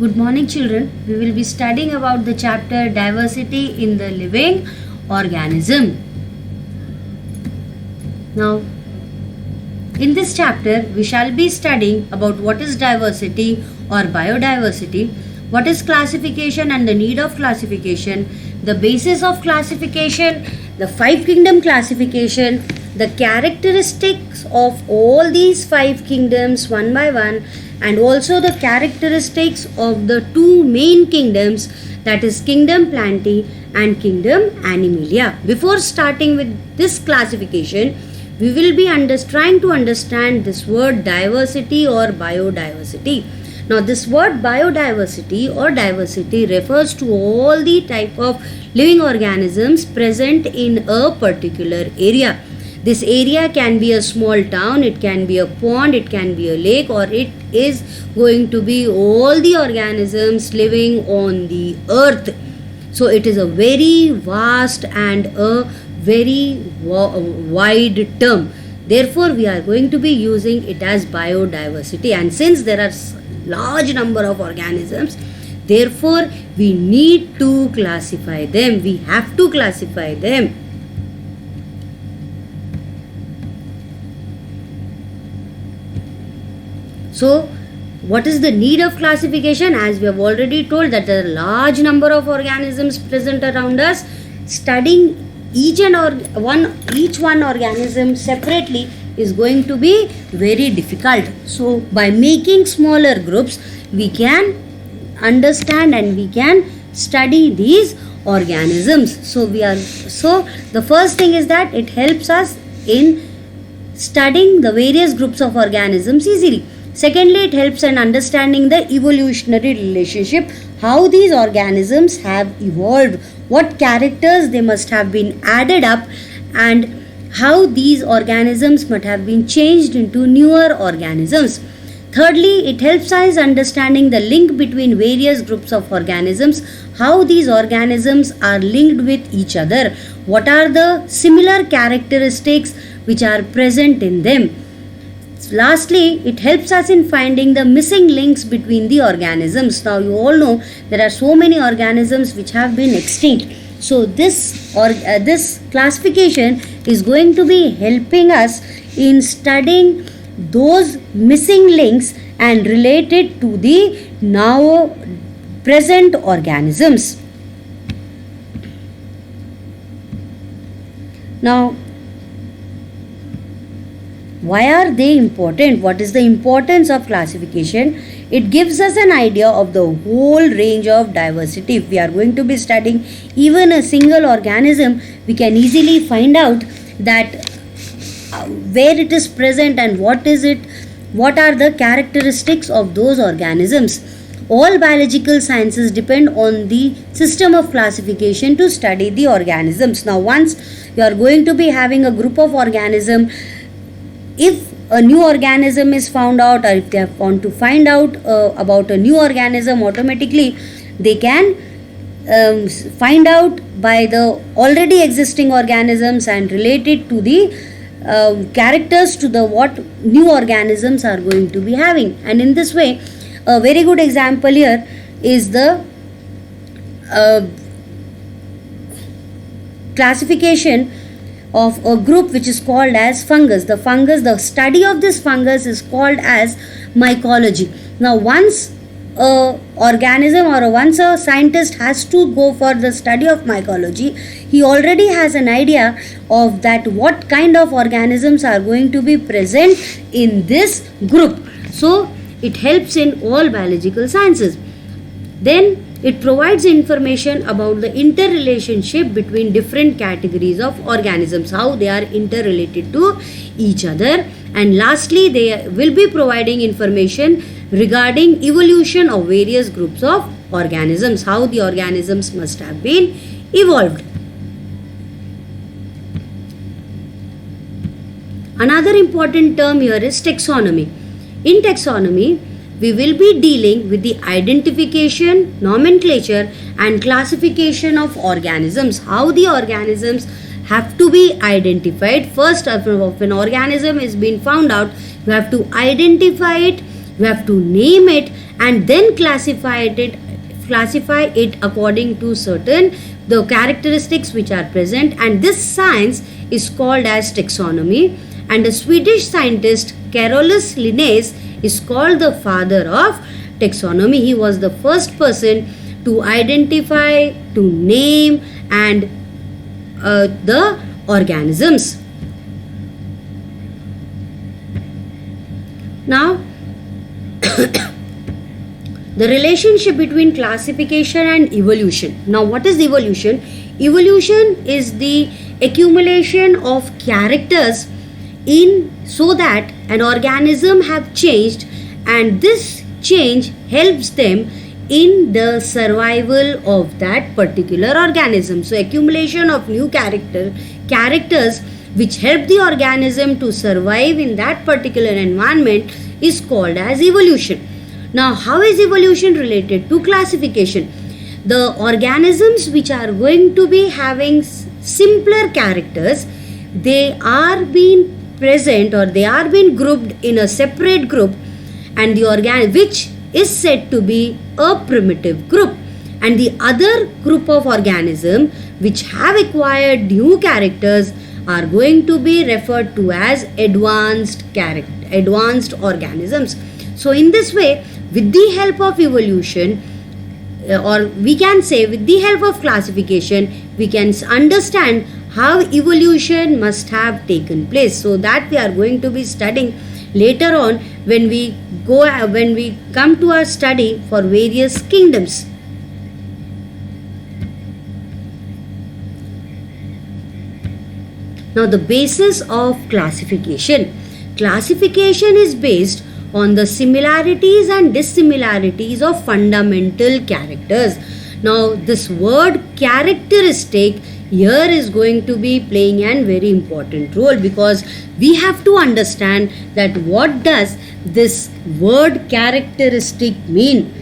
Good morning, children. We will be studying about the chapter diversity in the living organism. Now, in this chapter, we shall be studying about what is diversity or biodiversity, what is classification and the need of classification, the basis of classification, the five kingdom classification, the characteristics of all these five kingdoms one by one, and also the characteristics of the two main kingdoms, that is kingdom Plantae and kingdom Animalia. Before starting with this classification, we will be trying to understand this word diversity or biodiversity. Now, this word biodiversity or diversity refers to all the type of living organisms present in a particular area. This area can be a small town, it can be a pond, it can be a lake, or it is going to be all the organisms living on the earth. So it is a very vast and a very wide term. Therefore, we are going to be using it as biodiversity. And since there are large number of organisms, therefore we need to classify them. We have to classify them. So, what is the need of classification? As we have already told that there are a large number of organisms present around us. Studying each one organism separately is going to be very difficult. So, by making smaller groups, we can understand and we can study these organisms. So, the first thing is that it helps us in studying the various groups of organisms easily. Secondly, it helps in understanding the evolutionary relationship, how these organisms have evolved, what characters they must have been added up, and how these organisms must have been changed into newer organisms. Thirdly, it helps us understanding the link between various groups of organisms, how these organisms are linked with each other, what are the similar characteristics which are present in them. Lastly, it helps us in finding the missing links between the organisms. Now, you all know there are so many organisms which have been extinct. So, this classification is going to be helping us in studying those missing links and related to the now present organisms. Now, why are they important? What is the importance of classification? It gives us an idea of the whole range of diversity. If we are going to be studying even a single organism, we can easily find out that where it is present and what are the characteristics of those organisms. All biological sciences depend on the system of classification to study the organisms. Now, once you are going to be having a group of organisms, if a new organism is found out, or if they want to find out about a new organism, automatically they can find out by the already existing organisms and relate it to the characters to the what new organisms are going to be having. And in this way, a very good example here is the classification of a group which is called as fungus. The study of this fungus is called as mycology. Now, once a organism or once a scientist has to go for the study of mycology, he already has an idea of that what kind of organisms are going to be present in this group. So, it helps in all biological sciences. Then, it provides information about the interrelationship between different categories of organisms, how they are interrelated to each other. And lastly, they will be providing information regarding evolution of various groups of organisms, how the organisms must have been evolved. Another important term here is taxonomy. In taxonomy, we will be dealing with the identification, nomenclature and classification of organisms. How the organisms have to be identified. First, if an organism is being found out, you have to identify it, you have to name it, and then classify it according to certain the characteristics which are present, and this science is called as taxonomy. And the Swedish scientist Carolus Linnaeus is called the father of taxonomy. He was the first person to identify, to name and the organisms. Now the relationship between classification and evolution. Now what is evolution? Evolution is the accumulation of characters so that an organism have changed, and this change helps them in the survival of that particular organism. So accumulation of new characters which help the organism to survive in that particular environment is called as evolution. Now, how is evolution related to classification? The organisms which are going to be having simpler characters, they are being present or they are being grouped in a separate group, and the which is said to be a primitive group, and the other group of organisms which have acquired new characters are going to be referred to as advanced organisms. So in this way, with the help of evolution, or we can say with the help of classification, we can understand how evolution must have taken place. So that we are going to be studying later on when we come to our study for various kingdoms. Now the basis of classification. Classification is based on the similarities and dissimilarities of fundamental characters. Now this word characteristic here is going to be playing a very important role, because we have to understand that what does this word characteristic mean.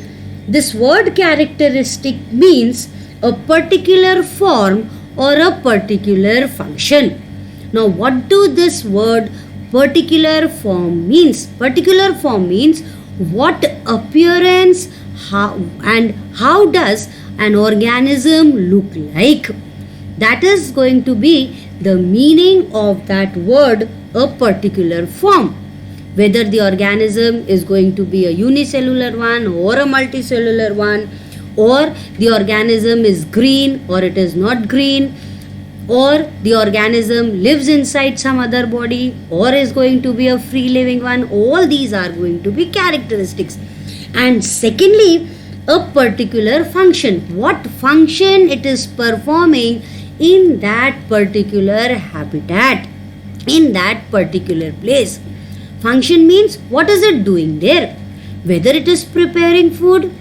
This word characteristic means a particular form or a particular function. Now what do this word particular form means? Particular form means what appearance, how does an organism look like. That is going to be the meaning of that word, a particular form. Whether the organism is going to be a unicellular one or a multicellular one, or the organism is green or it is not green, or the organism lives inside some other body or is going to be a free living one, all these are going to be characteristics. And secondly, a particular function. What function it is performing in that particular habitat, in that particular place. Function means what is it doing there? Whether it is preparing food,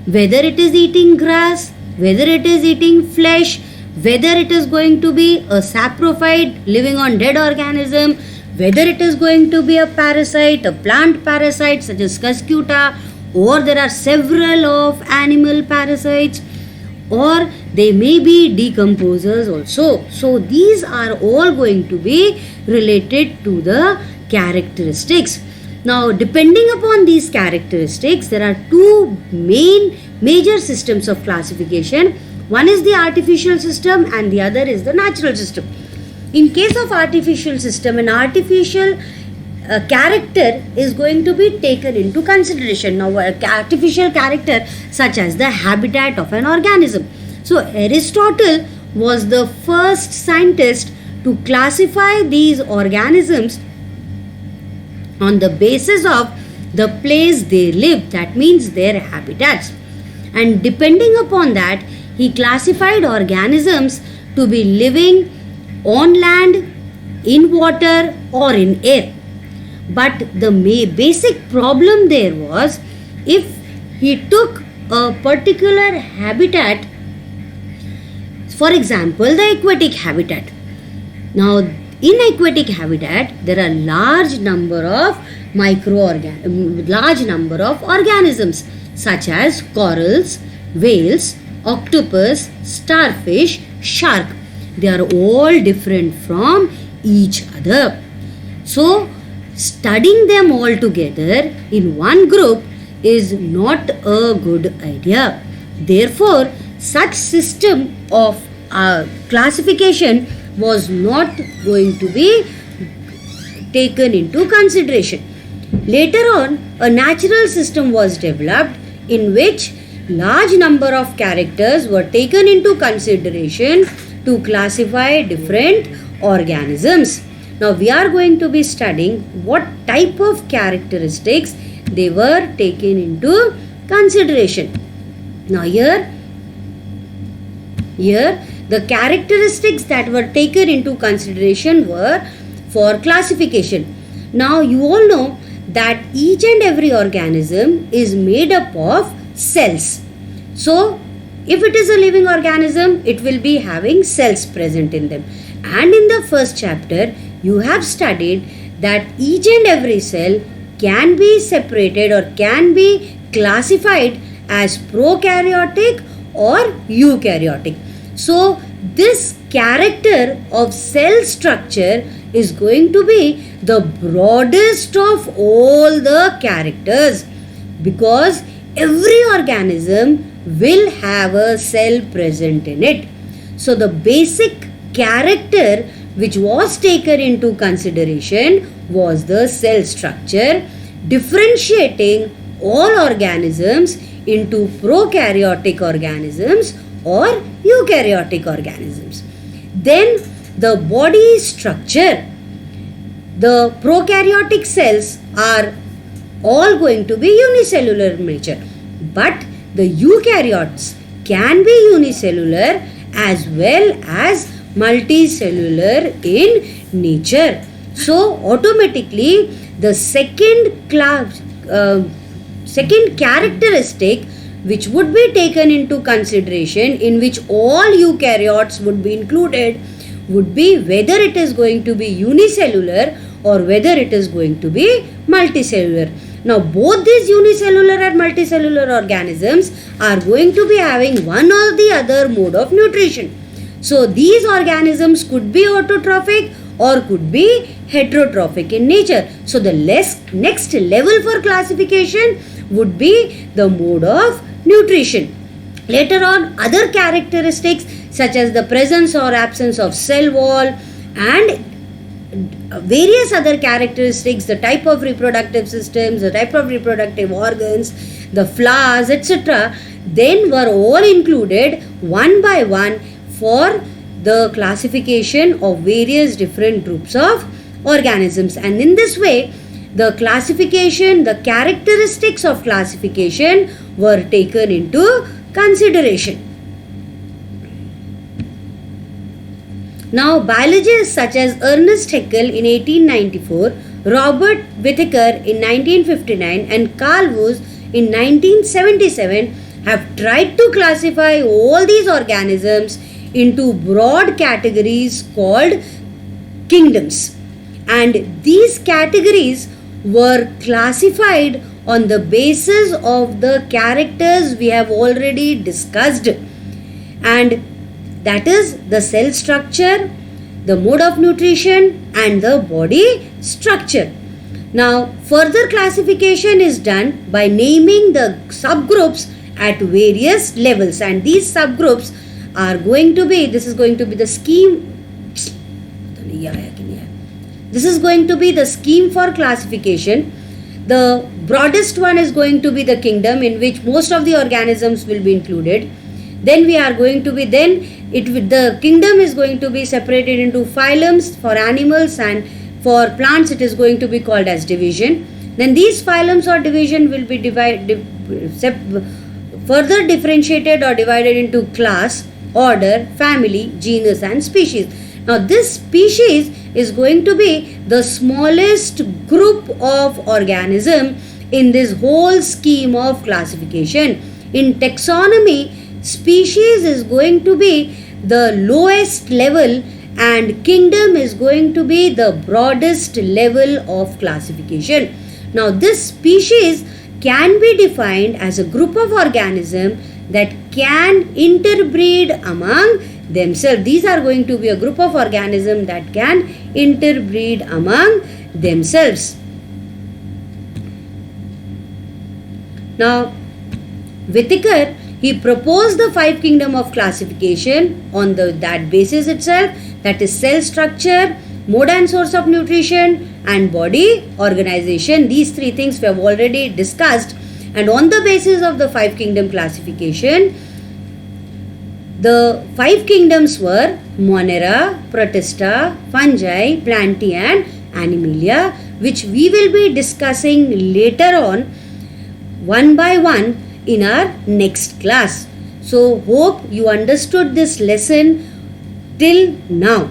whether it is eating grass, whether it is eating flesh, whether it is going to be a saprophyte living on dead organism, whether it is going to be a parasite, a plant parasite such as Cuscuta, or there are several of animal parasites, or they may be decomposers also. So these are all going to be related to the characteristics. Now depending upon these characteristics, there are two major systems of classification. One is the artificial system and the other is the natural system. In case of artificial system, an artificial character is going to be taken into consideration. Now, artificial character such as the habitat of an organism. So, Aristotle was the first scientist to classify these organisms on the basis of the place they live, that means their habitats. And depending upon that, he classified organisms to be living on land, in water or in air. But the basic problem there was, if he took a particular habitat, for example the aquatic habitat. Now in aquatic habitat there are large number of organisms such as corals, whales, octopus, starfish, shark. They are all different from each other. So studying them all together in one group is not a good idea. Therefore, such system of classification was not going to be taken into consideration. Later on, a natural system was developed in which large number of characters were taken into consideration to classify different organisms. Now we are going to be studying what type of characteristics they were taken into consideration. Now here the characteristics that were taken into consideration were for classification. Now you all know that each and every organism is made up of cells. So if it is a living organism, it will be having cells present in them. And in the first chapter, you have studied that each and every cell can be separated or can be classified as prokaryotic or eukaryotic. So this character of cell structure is going to be the broadest of all the characters, because every organism will have a cell present in it. So the basic character which was taken into consideration was the cell structure, differentiating all organisms into prokaryotic organisms or eukaryotic organisms. Then the body structure. The prokaryotic cells are all going to be unicellular in nature, but the eukaryotes can be unicellular as well as multicellular in nature. So automatically the second characteristic which would be taken into consideration, in which all eukaryotes would be included, would be whether it is going to be unicellular or whether it is going to be multicellular. Now both these unicellular and multicellular organisms are going to be having one or the other mode of nutrition. So these organisms could be autotrophic or could be heterotrophic in nature. So the next level for classification would be the mode of nutrition. Later on, other characteristics such as the presence or absence of cell wall and various other characteristics, the type of reproductive systems, the type of reproductive organs, the flowers, etc., then were all included one by one for the classification of various different groups of organisms. And in this way, the classification, the characteristics of classification were taken into consideration. Now, biologists such as Ernest Haeckel in 1894, Robert Whittaker in 1959 and Carl Woese in 1977 have tried to classify all these organisms into broad categories called kingdoms. And these categories were classified on the basis of the characters we have already discussed, and that is the cell structure, the mode of nutrition and the body structure. Now further classification is done by naming the subgroups at various levels, and these subgroups are going to be, this is going to be the scheme. This is going to be the scheme for classification. The broadest one is going to be the kingdom, in which most of the organisms will be included. Then we are going to be, the kingdom is going to be separated into phylums for animals, and for plants it is going to be called as division. Then these phylums or division will be further differentiated or divided into class, order, family, genus and species. Now this species is going to be the smallest group of organism in this whole scheme of classification. In taxonomy, species is going to be the lowest level and kingdom is going to be the broadest level of classification. Now this species can be defined as a group of organisms that can interbreed among themselves. These are going to be a group of organisms that can interbreed among themselves. Now, Whittaker, he proposed the five kingdom of classification on that basis itself, that is cell structure, mode and source of nutrition, and body organization. These three things we have already discussed, and on the basis of the five kingdom classification, the five kingdoms were Monera, Protista, Fungi, Plantae and Animalia, which we will be discussing later on one by one in our next class. So hope you understood this lesson till now.